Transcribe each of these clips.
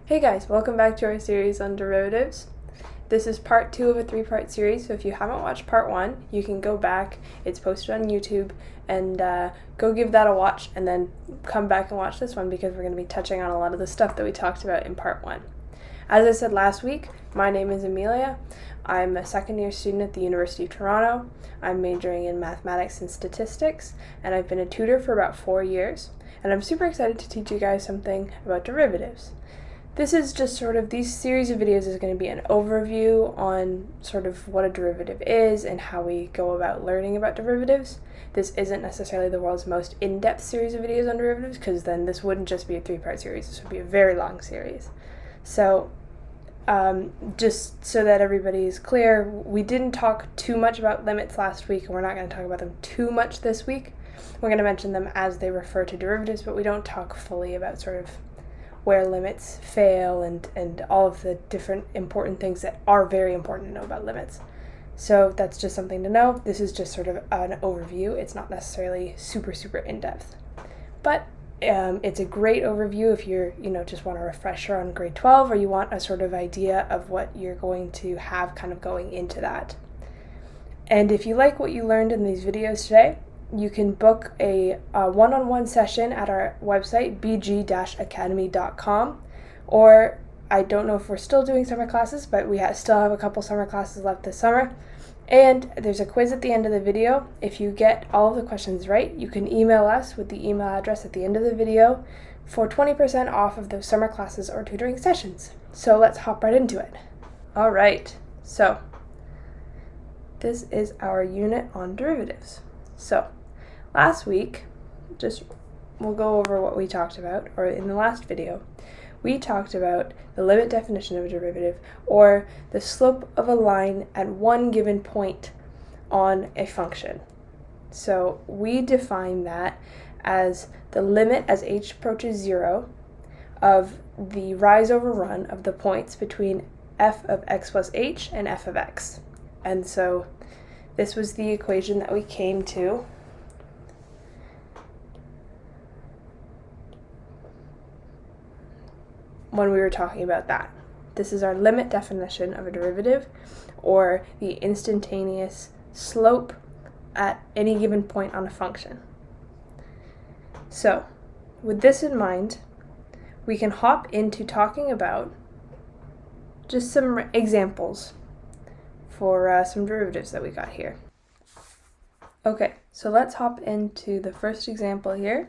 Hey guys, welcome back to our series on derivatives. This is part 2 of a 3-part series, so if you haven't watched part 1, you can go back. It's posted on YouTube, and go give that a watch, and then come back and watch this one because we're going to be touching on a lot of the stuff that we talked about in part 1. As I said last week, my name is Amelia. I'm a second-year student at the University of Toronto. I'm majoring in mathematics and statistics, and I've been a tutor for about 4 years, and I'm super excited to teach you guys something about derivatives. This is just these series of videos is going to be an overview on sort of what a derivative is and how we go about learning about derivatives. This isn't necessarily the world's most in-depth series of videos on derivatives, because then this wouldn't just be a 3-part series, this would be a very long series. So just so that everybody is clear, we didn't talk too much about limits last week, and we're not going to talk about them too much this week. We're going to mention them as they refer to derivatives, but we don't talk fully about sort of where limits fail and all of the different important things that are very important to know about limits. So that's just something to know. This is just sort of an overview. It's not necessarily super in-depth. But it's a great overview if you're, just want a refresher on grade 12, or you want a sort of idea of what you're going to have kind of going into that. And if you like what you learned in these videos today, you can book a one-on-one session at our website, bg-academy.com, or I don't know if we're still doing summer classes, but we still have a couple summer classes left this summer. And there's a quiz at the end of the video. If you get all of the questions right, you can email us with the email address at the end of the video for 20% off of those summer classes or tutoring sessions. So let's hop right into it. All right, so this is our unit on derivatives. So last week, we'll go over what we talked about, or in the last video, we talked about the limit definition of a derivative, or the slope of a line at one given point on a function. So we define that as the limit as h approaches 0 of the rise over run of the points between f of x plus h and f of x. And so this was the equation that we came to when we were talking about that. This is our limit definition of a derivative, or the instantaneous slope at any given point on a function. So, with this in mind, we can hop into talking about just some examples for some derivatives that we got here. Okay, so let's hop into the first example here.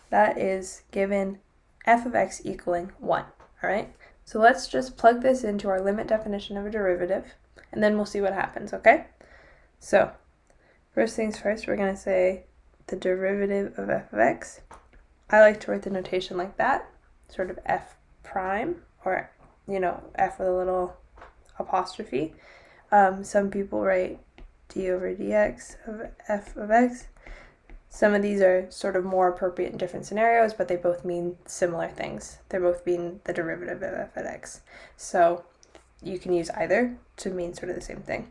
That is given f of x equaling 1, all right? So let's just plug this into our limit definition of a derivative, and then we'll see what happens, okay? So, first things first, we're going to say the derivative of f of x. I like to write the notation like that, sort of f prime, or, f with a little apostrophe. Some people write d over dx of f of x. Some of these are sort of more appropriate in different scenarios, but they both mean similar things. They're both mean the derivative of f of x. So you can use either to mean sort of the same thing.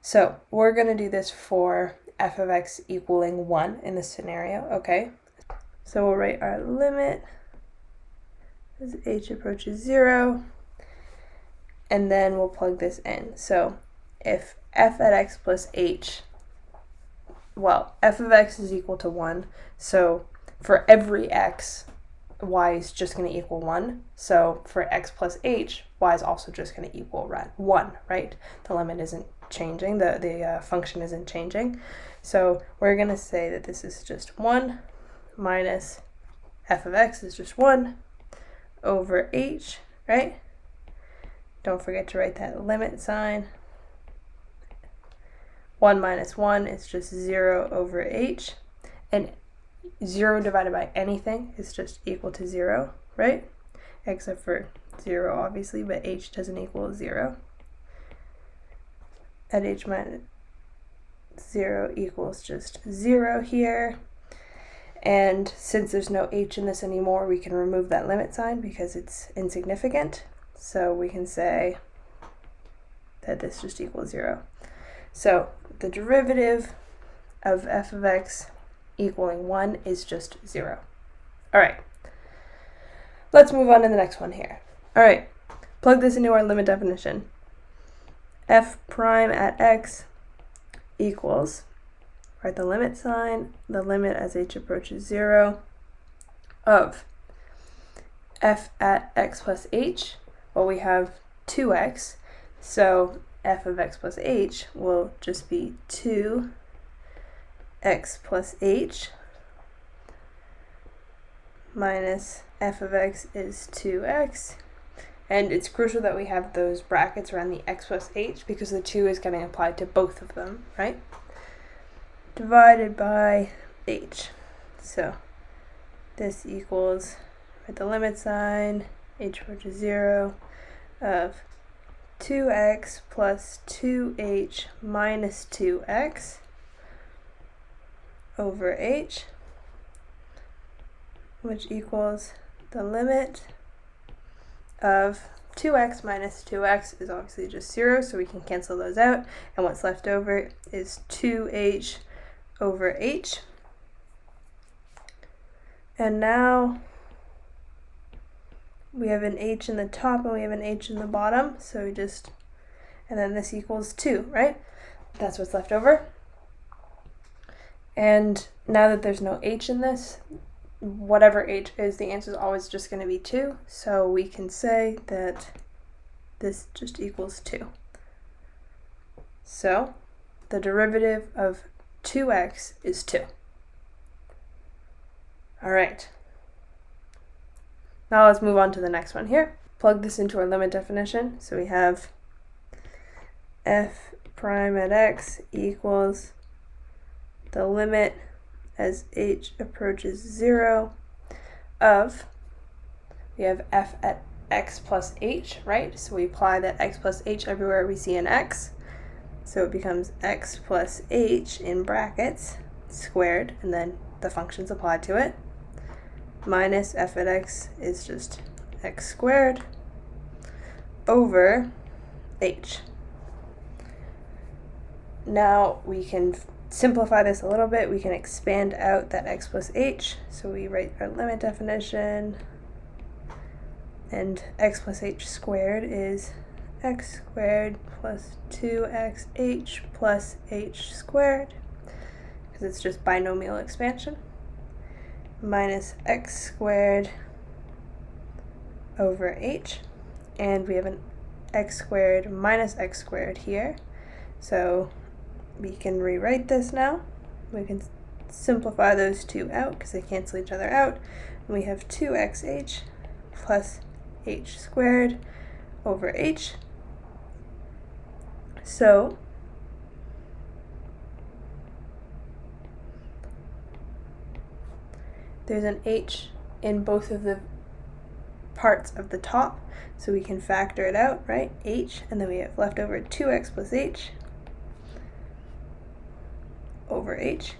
So we're going to do this for f of x equaling 1 in this scenario, okay? So we'll write our limit as h approaches 0. And then we'll plug this in. So if f at x plus h, f of x is equal to 1, so for every x, y is just going to equal 1. So for x plus h, y is also just going to equal 1, right? The limit isn't changing, the function isn't changing. So we're going to say that this is just 1 minus f of x is just 1 over h, right? Don't forget to write that limit sign. 1 minus 1 is just 0 over h. And 0 divided by anything is just equal to 0, right? Except for 0, obviously, but h doesn't equal 0. And h minus 0 equals just 0 here. And since there's no h in this anymore, we can remove that limit sign because it's insignificant. So we can say that this just equals 0. So the derivative of f of x equaling 1 is just 0. All right, let's move on to the next one here. All right, plug this into our limit definition. F prime at x equals, write the limit sign, the limit as h approaches 0 of f at x plus h. Well, we have 2x, so f of x plus h will just be 2x plus h minus f of x is 2x. And it's crucial that we have those brackets around the x plus h because the 2 is getting applied to both of them, right? Divided by h. So this equals, with the limit sign, h approaches 0, of 2x plus 2h minus 2x over h, which equals the limit of 2x minus 2x is obviously just 0, so we can cancel those out, and what's left over is 2h over h. And now we have an h in the top and we have an h in the bottom, so we just, and then this equals 2, right? That's what's left over. And now that there's no h in this, whatever h is, the answer is always just going to be 2, so we can say that this just equals 2. So the derivative of 2x is 2. All right. Now let's move on to the next one here. Plug this into our limit definition. So we have f prime at x equals the limit as h approaches 0 of, we have f at x plus h, right? So we apply that x plus h everywhere we see an x. So it becomes x plus h in brackets squared, and then the functions applied to it, minus f at x is just x squared over h. Now we can simplify this a little bit. We can expand out that x plus h. So we write our limit definition, and x plus h squared is x squared plus 2xh plus h squared, because it's just binomial expansion, minus x squared over h, and we have an x squared minus x squared here, so we can rewrite this now. We can simplify those two out because they cancel each other out, and we have 2xh plus h squared over h. So there's an h in both of the parts of the top, so we can factor it out, right? H, and then we have left over 2x plus h over h,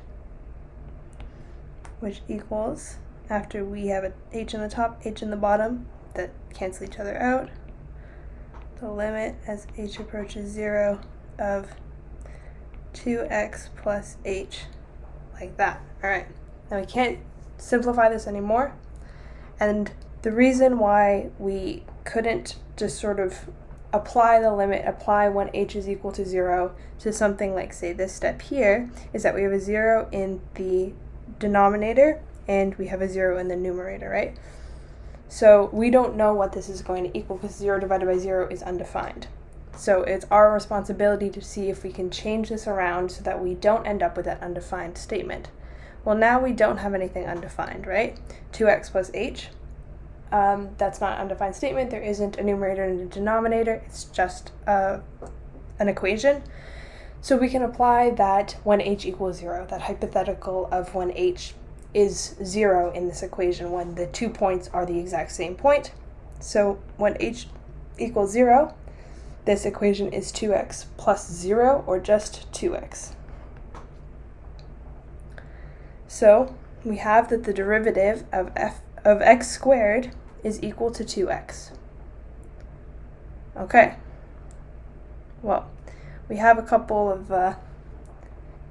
which equals, after we have an h in the top, h in the bottom, that cancel each other out, the limit as h approaches 0 of 2x plus h, like that. All right, now we can't simplify this anymore, and the reason why we couldn't just sort of apply the limit, apply when h is equal to 0 to something like, say, this step here, is that we have a 0 in the denominator and we have a 0 in the numerator, right? So we don't know what this is going to equal because 0 divided by 0 is undefined. So it's our responsibility to see if we can change this around so that we don't end up with that undefined statement. Well, now we don't have anything undefined, right? 2x plus h. That's not an undefined statement. There isn't a numerator and a denominator. It's just an equation. So we can apply that when h equals 0, that hypothetical of when h is 0 in this equation, when the 2 points are the exact same point. So when h equals 0, this equation is 2x plus 0, or just 2x. So we have that the derivative of x squared is equal to 2x. Okay. Well, we have a couple of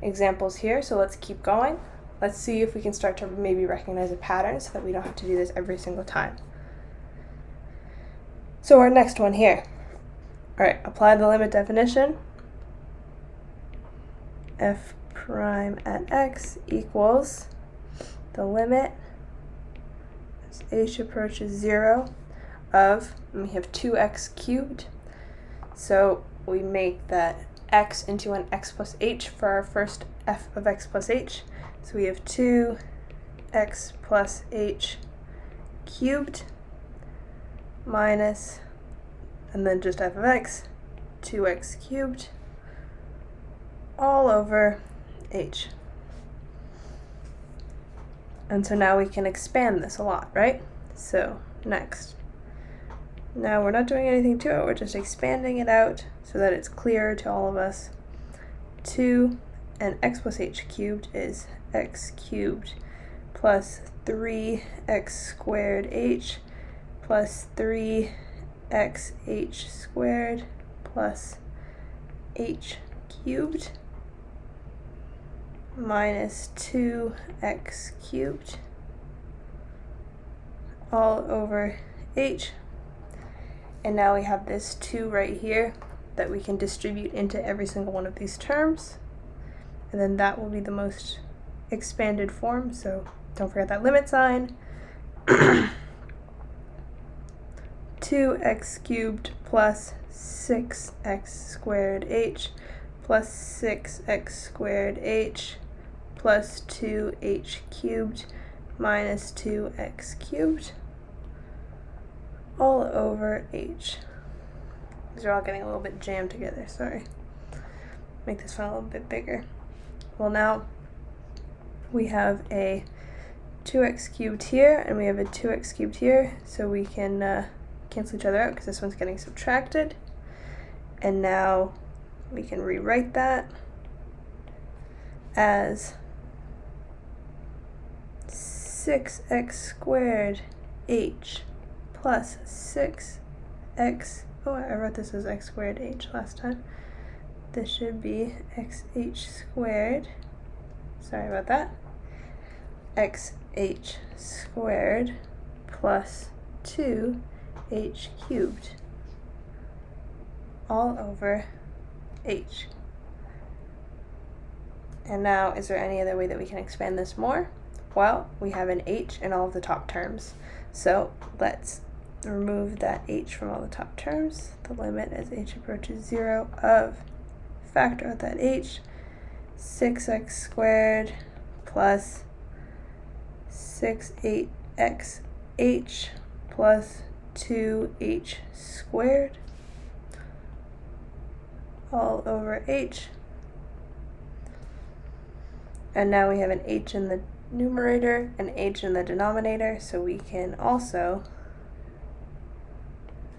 examples here, so let's keep going. Let's see if we can start to maybe recognize a pattern so that we don't have to do this every single time. So our next one here. Alright, apply the limit definition. F prime at x equals the limit as h approaches 0 of, and we have 2x cubed. So we make that x into an x plus h for our first f of x plus h. So we have 2x plus h cubed minus, and then just f of x, 2x cubed all over h. And so now we can expand this a lot, right? So next. Now we're not doing anything to it, we're just expanding it out so that it's clearer to all of us. 2 and x plus h cubed is x cubed plus 3x squared h plus 3xh squared plus h cubed minus 2x cubed all over h. And now we have this 2 right here that we can distribute into every single one of these terms. And then that will be the most expanded form, so don't forget that limit sign. 2x cubed plus 6x squared h plus 6x squared h plus 2h cubed minus 2x cubed all over h. These are all getting a little bit jammed together, sorry. Make this one a little bit bigger. Well, now we have a 2x cubed here and we have a 2x cubed here, so we can cancel each other out because this one's getting subtracted. And now we can rewrite that as 6x squared h plus 6x, oh, I wrote this as x squared h last time. This should be xh squared, sorry about that, xh squared plus 2h cubed all over h. And now, is there any other way that we can expand this more? Well, we have an h in all of the top terms. So let's remove that h from all the top terms. The limit as h approaches 0 of, factor out that h, 6x squared plus 6xh plus 2h squared all over h. And now we have an h in the numerator and h in the denominator, so we can also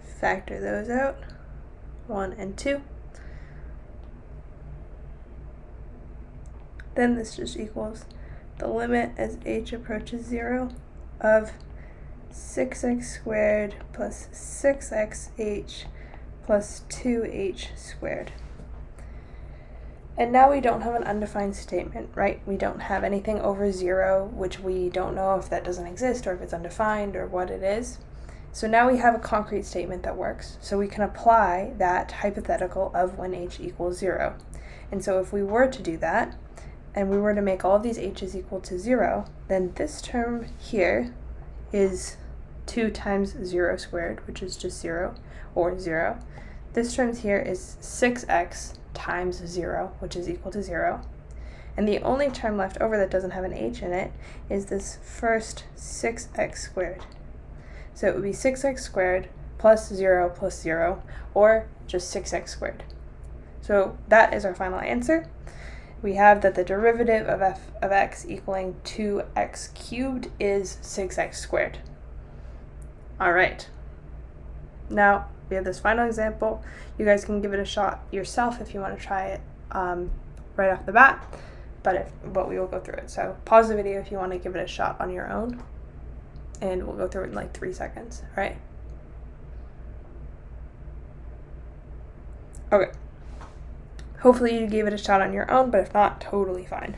factor those out, 1 and 2. Then this just equals the limit as h approaches 0 of 6x squared plus 6xh plus 2h squared. And now we don't have an undefined statement, right? We don't have anything over 0, which we don't know if that doesn't exist or if it's undefined or what it is. So now we have a concrete statement that works. So we can apply that hypothetical of when h equals 0. And so if we were to do that, and we were to make all of these h's equal to 0, then this term here is 2 times 0 squared, which is just 0, or 0. This term here is 6x times 0, which is equal to 0. And the only term left over that doesn't have an h in it is this first 6x squared. So it would be 6x squared plus 0 plus 0, or just 6x squared. So that is our final answer. We have that the derivative of f of x equaling 2x cubed is 6x squared. All right. Now we have this final example. You guys can give it a shot yourself if you want to try it right off the bat, but we will go through it. So pause the video if you want to give it a shot on your own, and we'll go through it in like 3 seconds, all right? Okay. Hopefully you gave it a shot on your own, but if not, totally fine.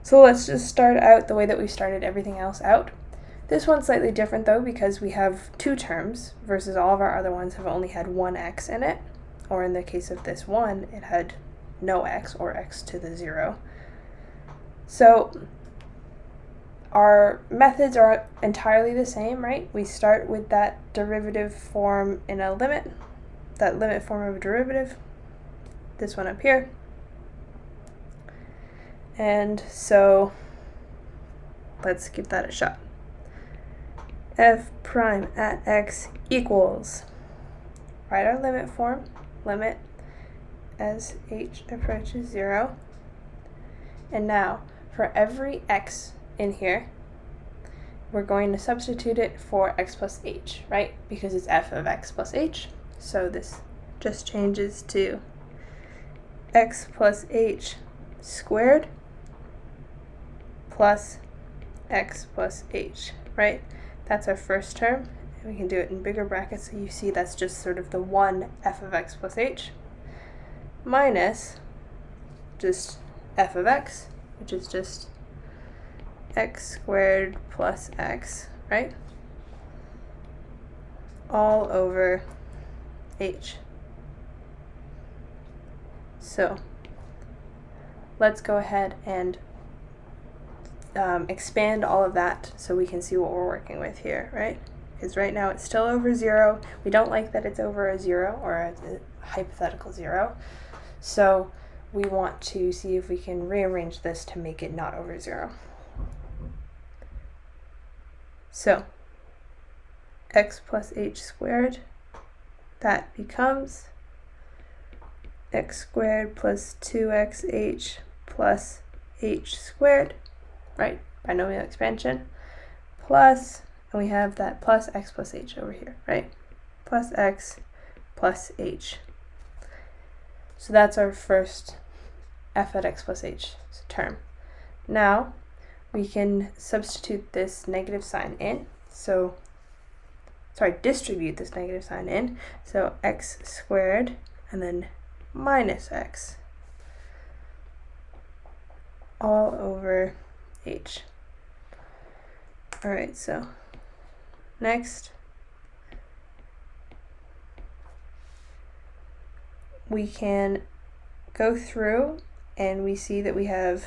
So let's just start out the way that we started everything else out. This one's slightly different though because we have two terms versus all of our other ones have only had one x in it, or in the case of this one, it had no x, or x to the 0. So our methods are entirely the same, right? We start with that derivative form in a limit, that limit form of a derivative, this one up here. And so let's give that a shot. F prime at x equals, write our limit form, limit as h approaches 0. And now for every x in here, we're going to substitute it for x plus h, right? Because it's f of x plus h. So this just changes to x plus h squared plus x plus h, right? That's our first term. And we can do it in bigger brackets so you see that's just sort of the one f of x plus h minus just f of x, which is just x squared plus x, right? All over h. So let's go ahead and expand all of that so we can see what we're working with here, right? Because right now it's still over 0. We don't like that it's over a 0 or a hypothetical 0. So we want to see if we can rearrange this to make it not over 0. So x plus h squared, that becomes x squared plus 2xh plus h squared, right? Binomial expansion, plus, and we have that plus x plus h over here, right? Plus x plus h. So that's our first f at x plus h term. Now we can substitute this negative sign in. So, distribute this negative sign in. So x squared and then minus x all over h. All right, so next we can go through and we see that we have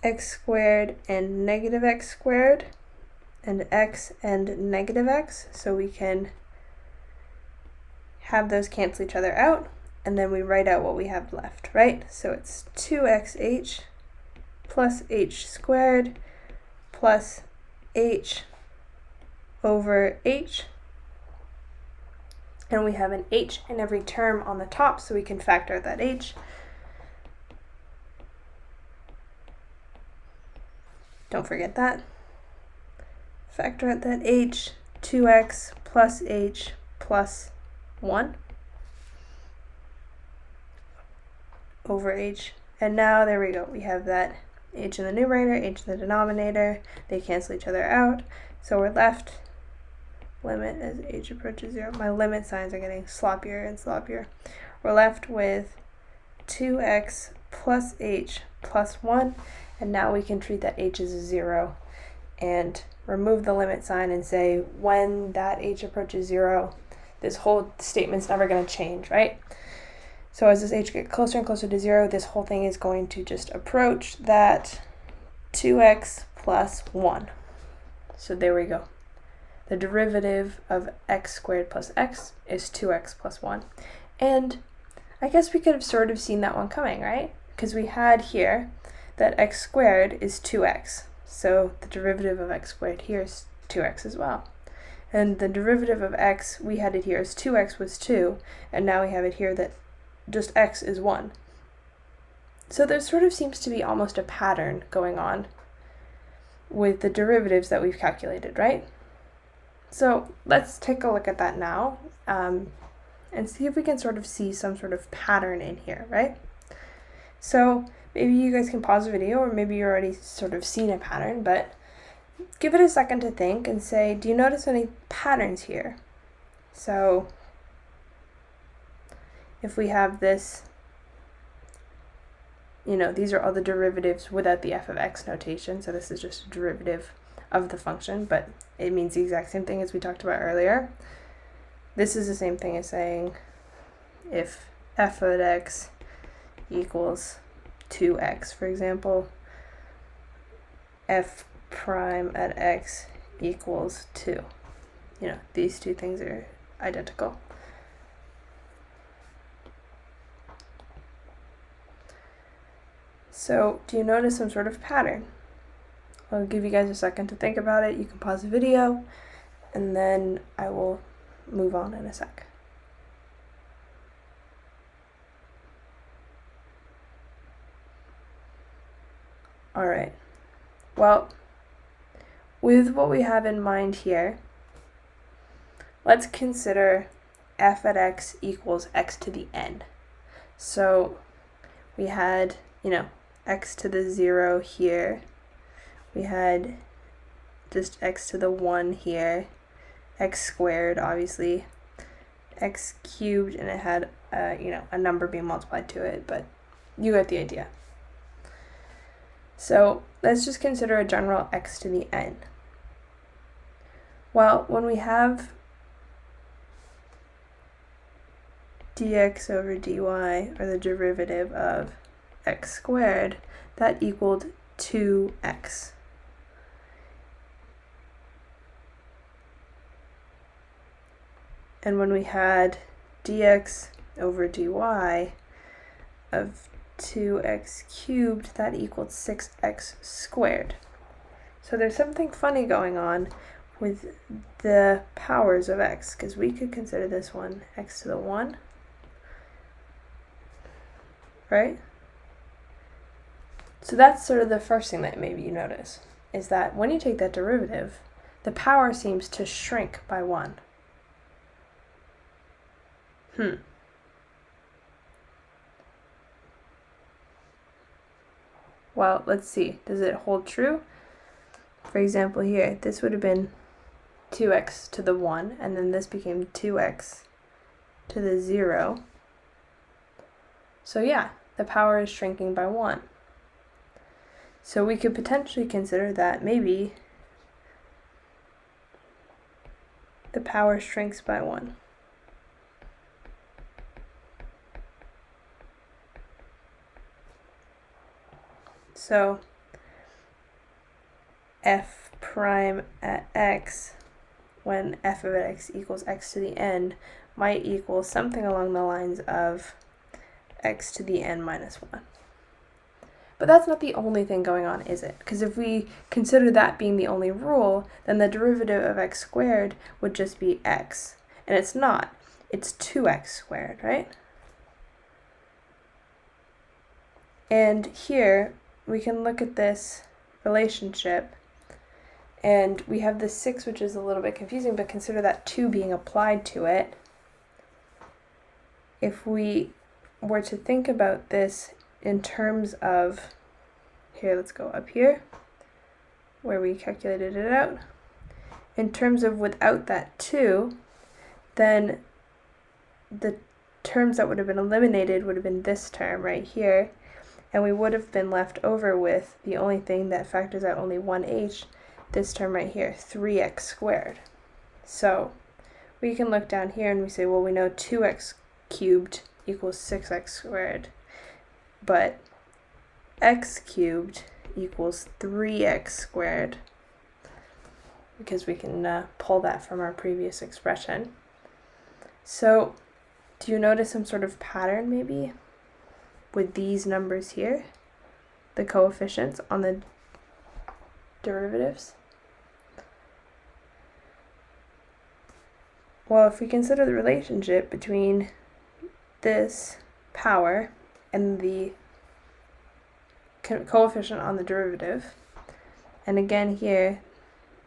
x squared and negative x squared and x and negative x, so we can have those cancel each other out, and then we write out what we have left, right? So it's 2xh plus h squared plus h over h, and we have an h in every term on the top, so we can factor that h. Don't forget that. Factor out that h, 2x plus h plus 1 over h. And now there we go. We have that h in the numerator, h in the denominator. They cancel each other out. So we're left, limit as h approaches 0. My limit signs are getting sloppier and sloppier. We're left with 2x plus h plus 1. And now we can treat that h as a 0 and remove the limit sign and say when that h approaches 0, this whole statement's never going to change, right? So as this h gets closer and closer to 0, this whole thing is going to just approach that 2x plus 1. So there we go. The derivative of x squared plus x is 2x plus 1. And I guess we could have sort of seen that one coming, right? Because we had here that x squared is 2x. So the derivative of x squared here is 2x as well. And the derivative of x, we had it here as 2x was 2, and now we have it here that just x is 1. So there sort of seems to be almost a pattern going on with the derivatives that we've calculated, right? So let's take a look at that now and see if we can sort of see some sort of pattern in here, right? So maybe you guys can pause the video, or maybe you're already sort of seen a pattern, but give it a second to think and say, do you notice any patterns here? So if we have this these are all the derivatives without the f of x notation, so this is just a derivative of the function, but it means the exact same thing as we talked about earlier. This is the same thing as saying if f of x equals 2x, for example, f prime at x equals 2. These two things are identical. So, do you notice some sort of pattern? I'll give you guys a second to think about it. You can pause the video, and then I will move on in a sec. Alright, well, with what we have in mind here, let's consider f at x equals x to the n. So we had, x to the 0 here. We had just x to the 1 here. X squared, obviously. X cubed, and it had, a number being multiplied to it, but you get the idea. So let's just consider a general x to the n. Well, when we have dx over dy, or the derivative of x squared, that equaled 2x. And when we had dx over dy of 2x cubed, that equaled 6x squared. So there's something funny going on with the powers of x, because we could consider this one x to the 1, right? So that's sort of the first thing that maybe you notice, is that when you take that derivative, the power seems to shrink by 1. Well, let's see. Does it hold true? For example here, this would have been 2x to the 1, and then this became 2x to the 0. So yeah, the power is shrinking by 1. So we could potentially consider that maybe the power shrinks by 1. So f prime at x, when f of x equals x to the n, might equal something along the lines of x to the n minus 1. But that's not the only thing going on, is it? Because if we consider that being the only rule, then the derivative of x squared would just be x. And it's not. It's 2x squared, right? And here, we can look at this relationship, and we have this 6, which is a little bit confusing, but consider that 2 being applied to it. If we were to think about this in terms of, here, let's go up here, where we calculated it out. In terms of without that 2, then the terms that would have been eliminated would have been this term right here, and we would have been left over with the only thing that factors out only 1h, this term right here, 3x squared. So we can look down here and we say, well, we know 2x cubed equals 6x squared, but x cubed equals 3x squared, because we can pull that from our previous expression. So do you notice some sort of pattern maybe with these numbers here, the coefficients on the derivatives? Well, if we consider the relationship between this power and the coefficient on the derivative, and again here,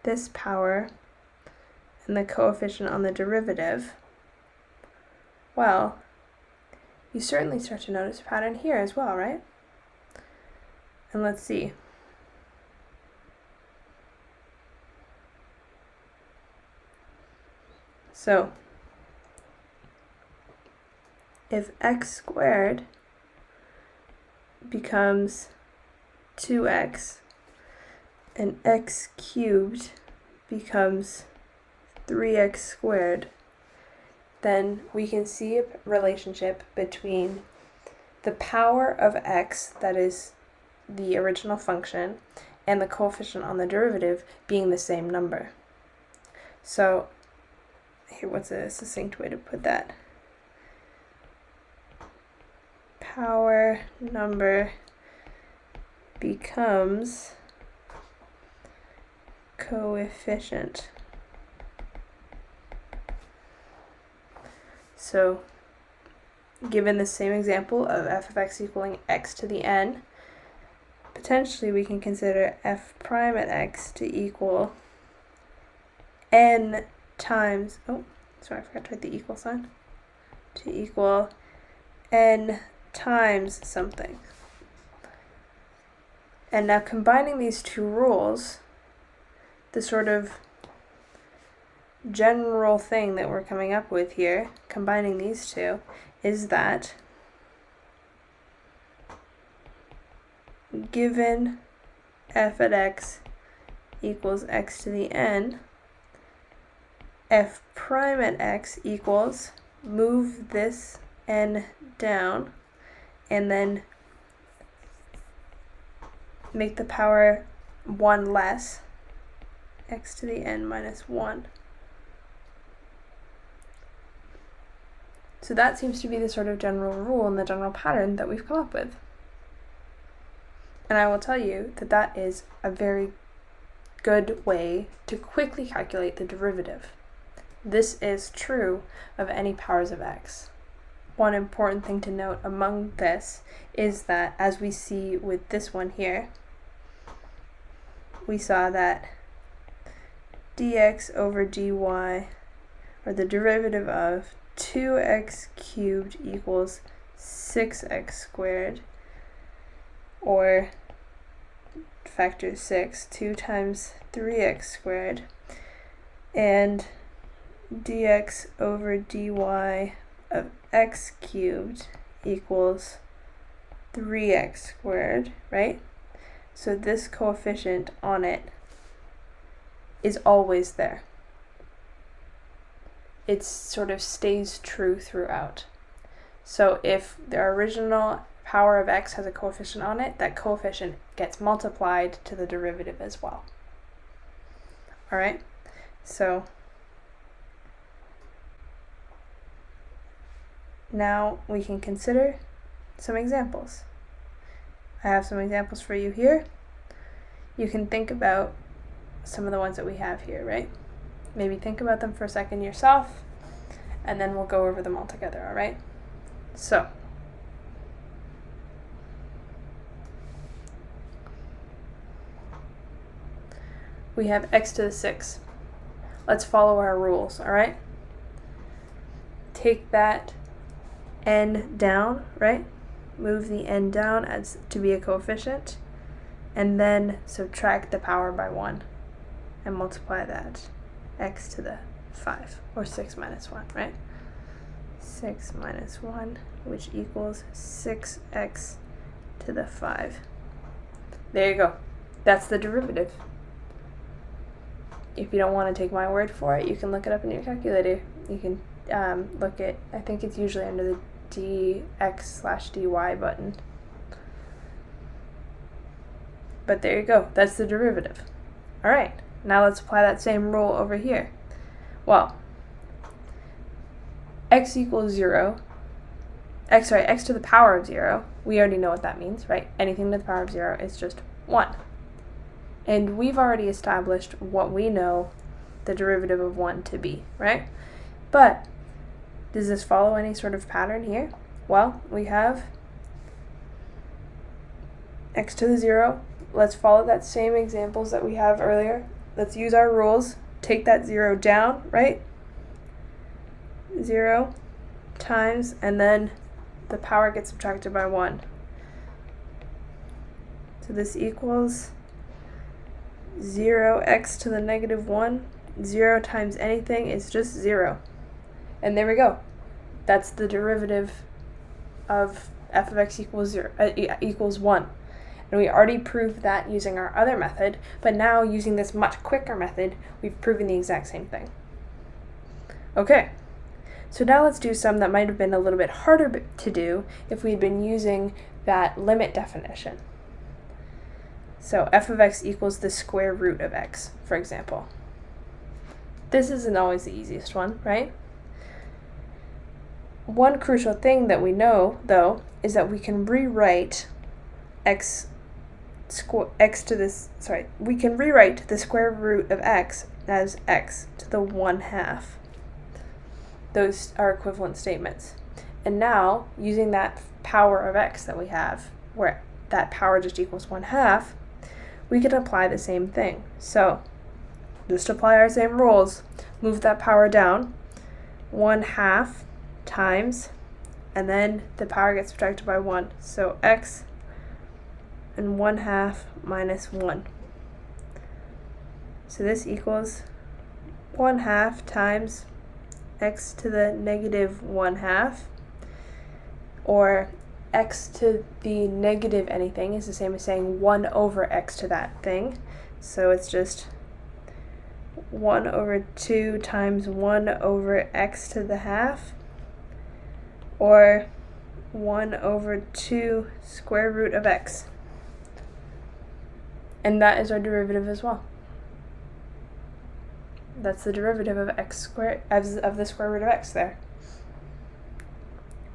this power and the coefficient on the derivative, well, you certainly start to notice a pattern here as well, right? And let's see. So, if x squared becomes 2x, and x cubed becomes 3x squared, then we can see a relationship between the power of x, that is the original function, and the coefficient on the derivative being the same number. So here, what's a succinct way to put that? Power number becomes coefficient. So given the same example of f of x equaling x to the n, potentially we can consider f prime at x to equal n times, oh, sorry, I forgot to write the equal sign, to equal n times something. And now combining these two rules, the sort of general thing that we're coming up with here, combining these two, is that given f at x equals x to the n, f prime at x equals, move this n down, and then make the power 1 less, x to the n minus 1. So that seems to be the sort of general rule and the general pattern that we've come up with. And I will tell you that that is a very good way to quickly calculate the derivative. This is true of any powers of x. One important thing to note among this is that, as we see with this one here, we saw that dx over dy, or the derivative of 2x cubed equals 6x squared, or factor 6, 2 times 3x squared, and dx over dy of x cubed equals 3x squared, right? So this coefficient on it is always there. It sort of stays true throughout. So if the original power of x has a coefficient on it, that coefficient gets multiplied to the derivative as well. All right, so now we can consider some examples. I have some examples for you here. You can think about some of the ones that we have here, right? Maybe think about them for a second yourself, and then we'll go over them all together, all right? So, we have x to the 6. Let's follow our rules, all right? Take that n down, right? Move the n down as to be a coefficient, and then subtract the power by 1 and multiply that, x to the 5, or 6 minus 1, right? 6 minus 1, which equals 6x to the 5. There you go. That's the derivative. If you don't want to take my word for it, you can look it up in your calculator. You can look at, I think it's usually under the dx/dy button. But there you go. That's the derivative. All right. Now let's apply that same rule over here. Well, x equals 0, x to the power of 0, we already know what that means, right? Anything to the power of 0 is just 1. And we've already established what we know the derivative of 1 to be, right? But does this follow any sort of pattern here? Well, we have x to the 0. Let's follow that same examples that we have earlier. Let's use our rules. Take that 0 down, right? 0 times, and then the power gets subtracted by 1. So this equals 0x to the negative 1. 0 times anything is just 0. And there we go. That's the derivative of f of x equals 1. And we already proved that using our other method, but now using this much quicker method, we've proven the exact same thing. Okay, so now let's do some that might have been a little bit harder to do if we had been using that limit definition. So f of x equals the square root of x, for example. This isn't always the easiest one, right? One crucial thing that we know, though, is that we can rewrite we can rewrite the square root of x as x to the 1/2. Those are equivalent statements. And now, using that power of x that we have, where that power just equals 1/2, we can apply the same thing. So, just apply our same rules. Move that power down, 1/2 times, and then the power gets subtracted by 1. So x and 1/2 minus 1. So this equals 1/2 times x to the negative 1/2, or x to the negative anything is the same as saying 1 over x to that thing. So it's just 1 over 2 times 1 over x to the 1/2, or 1 over 2 square root of x. And that is our derivative as well. That's the derivative of x squared, of the square root of x there.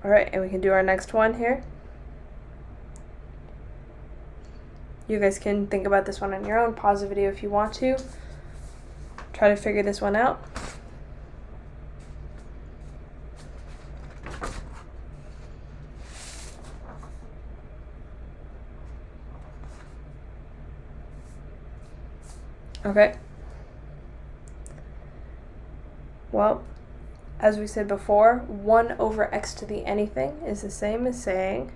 Alright, and we can do our next one here. You guys can think about this one on your own. Pause the video if you want to. Try to figure this one out. Okay. Well, as we said before, 1 over x to the anything is the same as saying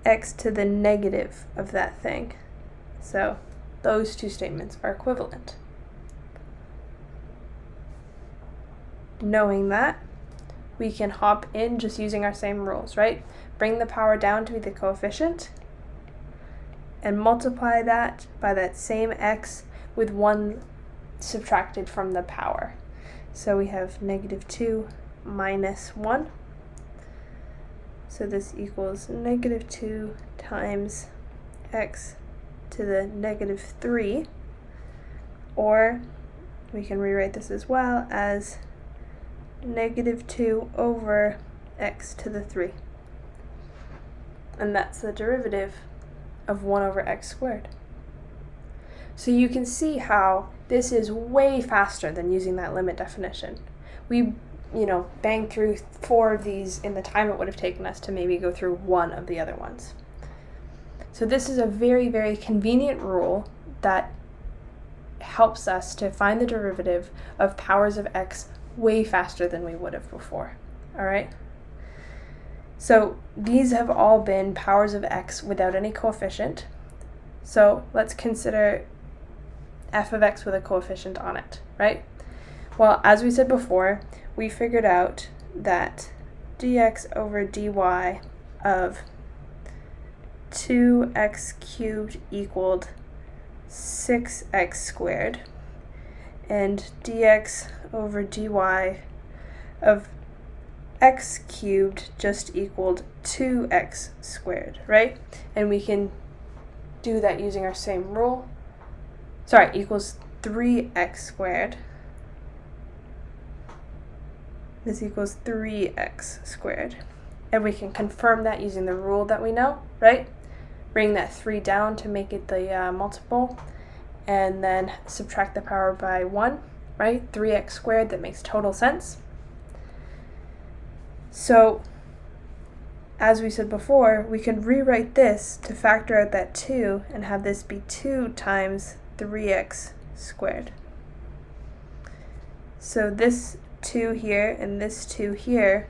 x to the negative of that thing. So those two statements are equivalent. Knowing that, we can hop in just using our same rules, right? Bring the power down to be the coefficient, and multiply that by that same x with 1 subtracted from the power. So we have negative 2 minus 1. So this equals negative 2 times x to the negative 3. Or we can rewrite this as well as negative 2 over x to the 3. And that's the derivative of 1 over x squared. So you can see how this is way faster than using that limit definition. We, banged through 4 of these in the time it would have taken us to maybe go through 1 of the other ones. So this is a very, very convenient rule that helps us to find the derivative of powers of x way faster than we would have before. All right? So these have all been powers of x without any coefficient. So let's consider f of x with a coefficient on it, right? Well, as we said before, we figured out that dx over dy of 2x cubed equaled 6x squared, and dx over dy of x cubed just equaled 2x squared, right? And we can do that using our same rule. Equals 3x squared. This equals 3x squared. And we can confirm that using the rule that we know, right? Bring that 3 down to make it the multiple, and then subtract the power by 1, right? 3x squared, that makes total sense. So, as we said before, we can rewrite this to factor out that 2 and have this be 2 times 3x squared. So this 2 here and this 2 here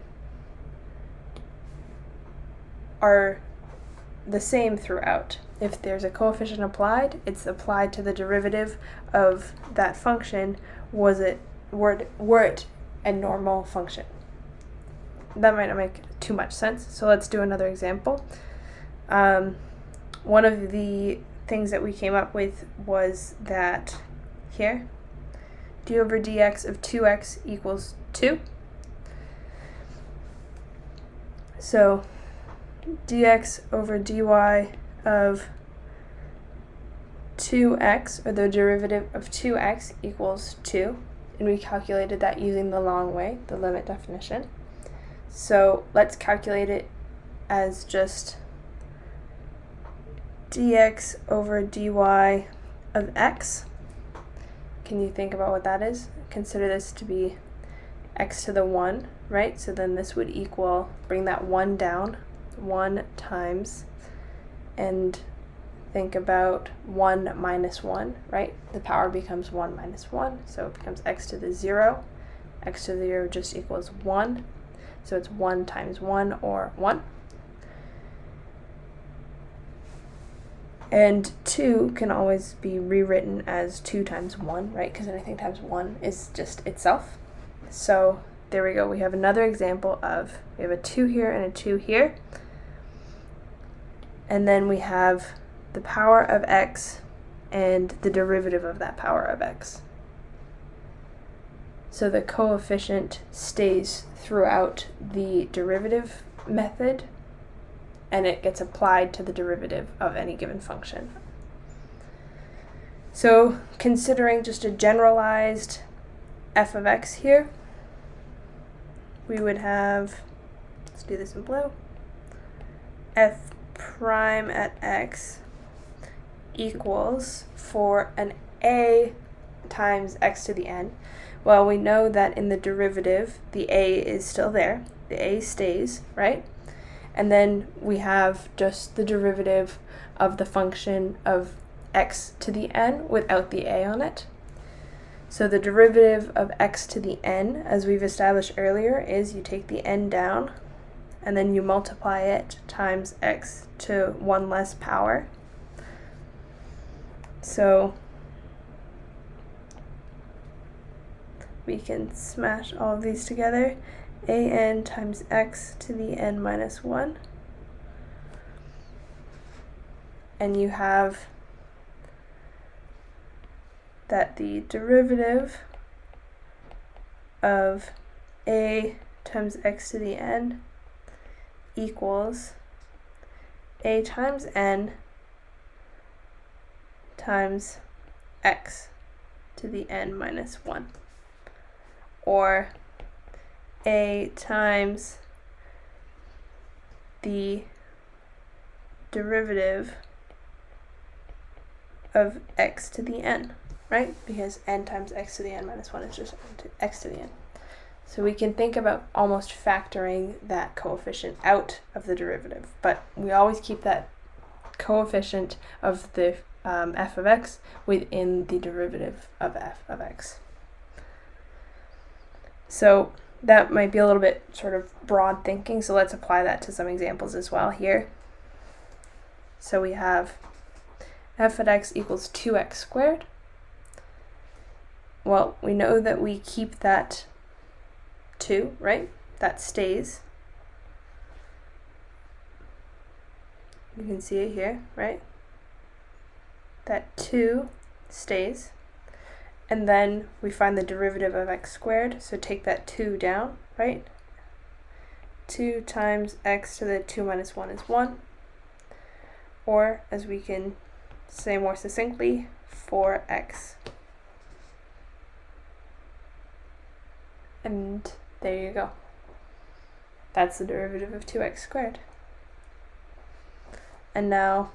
are the same throughout. If there's a coefficient applied, it's applied to the derivative of that function, were it a normal function. that might not make too much sense. So let's do another example. One of the things that we came up with was that here, d over dx of 2x equals 2. So dx over dy of 2x, or the derivative of 2x, equals 2. And we calculated that using the long way, the limit definition. So let's calculate it as just dx over dy of x. Can you think about what that is? Consider this to be x to the 1, right? So then this would equal, bring that 1 down, 1 times, and think about 1 minus 1, right? The power becomes 1 minus 1, so it becomes x to the 0. X to the 0 just equals 1, so it's 1 times 1, or 1. And 2 can always be rewritten as 2 times 1, right? Because anything times 1 is just itself. So there we go. We have another example of, we have a 2 here and a 2 here. And then we have the power of x and the derivative of that power of x. So the coefficient stays throughout the derivative method, and it gets applied to the derivative of any given function. So considering just a generalized f of x here, we would have, let's do this in blue, f prime at x equals, for an a times x to the n. Well, we know that in the derivative, the a is still there. The a stays, right? And then we have just the derivative of the function of x to the n without the a on it. So the derivative of x to the n, as we've established earlier, is you take the n down, and then you multiply it times x to 1 less power. So we can smash all of these together. An times x to the n minus 1. And you have that the derivative of a times x to the n equals a times n times x to the n minus 1. Or a times the derivative of x to the n, right? Because n times x to the n minus 1 is just x to the n. So we can think about almost factoring that coefficient out of the derivative, but we always keep that coefficient of the f of x within the derivative of f of x. So that might be a little bit sort of broad thinking, so let's apply that to some examples as well here. So we have f at x equals 2x squared. Well, we know that we keep that 2, right? That stays. You can see it here, right? That 2 stays. And then we find the derivative of x squared, so take that 2 down, right? 2 times x to the 2 minus 1 is 1. Or, as we can say more succinctly, 4x. And there you go. That's the derivative of 2x squared. And now,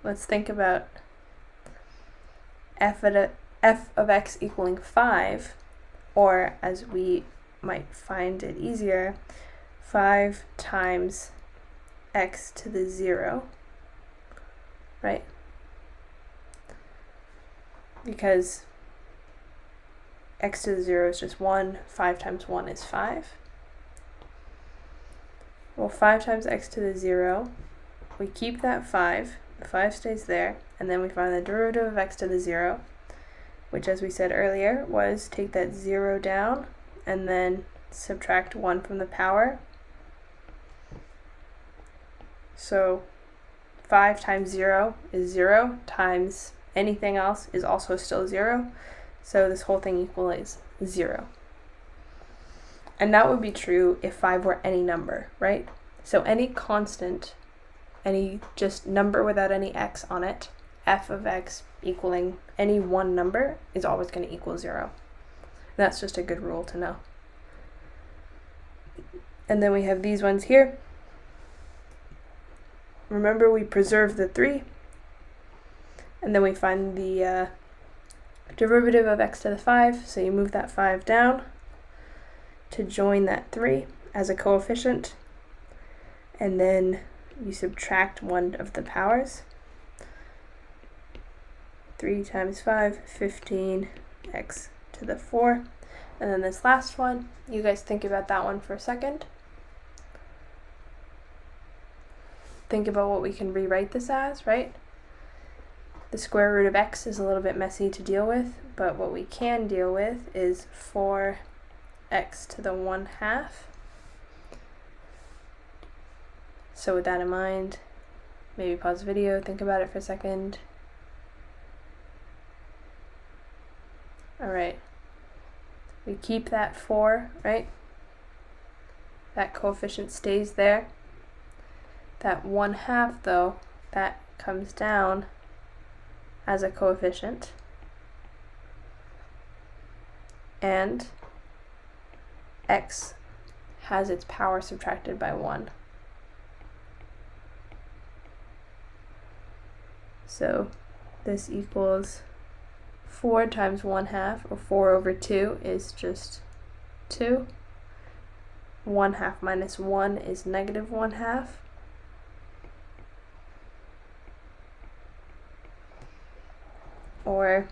let's think about f of x equaling 5, or as we might find it easier, 5 times x to the 0, right? Because x to the 0 is just 1, 5 times 1 is 5. Well, 5 times x to the 0, we keep that 5, the 5 stays there, and then we find the derivative of x to the 0, which, as we said earlier, was take that 0 down and then subtract 1 from the power, So 5 times 0 is 0, times anything else is also still 0. So this whole thing equals 0. And that would be true if 5 were any number, right? So any constant, any just number without any x on it, f of x equaling any one number is always going to equal 0. That's just a good rule to know. And then we have these ones here. Remember, we preserve the 3, and then we find the derivative of x to the 5, so you move that 5 down to join that 3 as a coefficient, and then you subtract one of the powers. 3 times 5, 15, x to the 4. And then this last one, you guys think about that one for a second. Think about what we can rewrite this as, right? The square root of x is a little bit messy to deal with, but what we can deal with is 4x to the 1/2. So with that in mind, maybe pause the video, think about it for a second. All right, we keep that 4, right? That coefficient stays there. That 1/2 though, that comes down as a coefficient. And x has its power subtracted by 1. So this equals 4 times 1/2, or 4 over 2 is just 2. 1/2 minus 1 is negative 1/2. Or,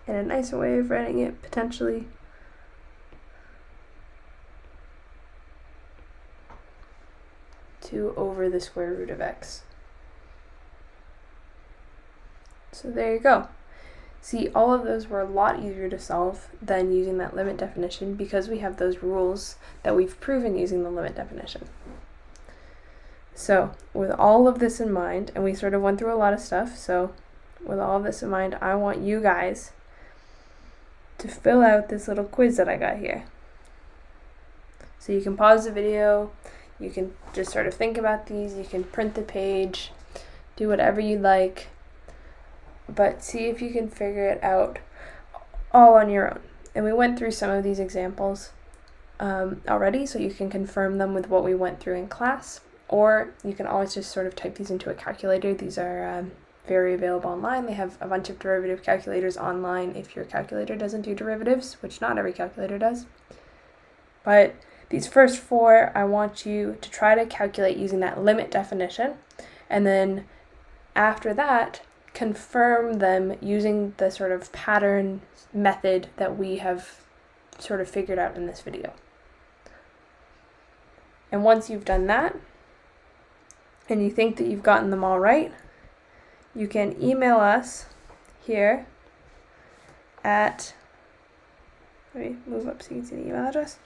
in a nicer way of writing it, potentially, two over the square root of x. So there you go. See, all of those were a lot easier to solve than using that limit definition because we have those rules that we've proven using the limit definition. So with all of this in mind, and we sort of went through a lot of stuff, so with all of this in mind, I want you guys to fill out this little quiz that I got here. So you can pause the video, you can just sort of think about these, you can print the page, do whatever you like, but see if you can figure it out all on your own. And we went through some of these examples already, so you can confirm them with what we went through in class, or you can always just sort of type these into a calculator. These are very available online. They have a bunch of derivative calculators online if your calculator doesn't do derivatives, which not every calculator does. But these first 4, I want you to try to calculate using that limit definition, and then after that, confirm them using the sort of pattern method that we have sort of figured out in this video. And once you've done that, and you think that you've gotten them all right, you can email us here at, let me move up so you can see the email address.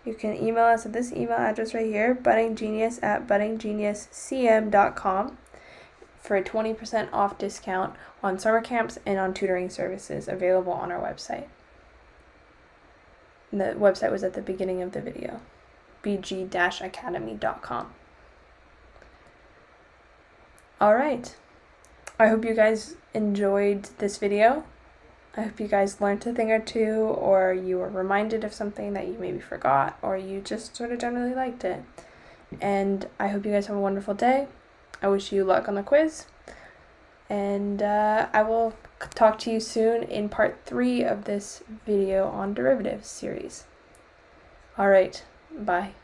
You can email us at this email address right here, buddinggenius@buddinggeniuscm.com, for a 20% off discount on summer camps and on tutoring services available on our website. And the website was at the beginning of the video, bg-academy.com. All right. I hope you guys enjoyed this video. I hope you guys learned a thing or two, or you were reminded of something that you maybe forgot, or you just sort of generally liked it. And I hope you guys have a wonderful day. I wish you luck on the quiz. And I will talk to you soon in part 3 of this video on derivatives series. All right, bye.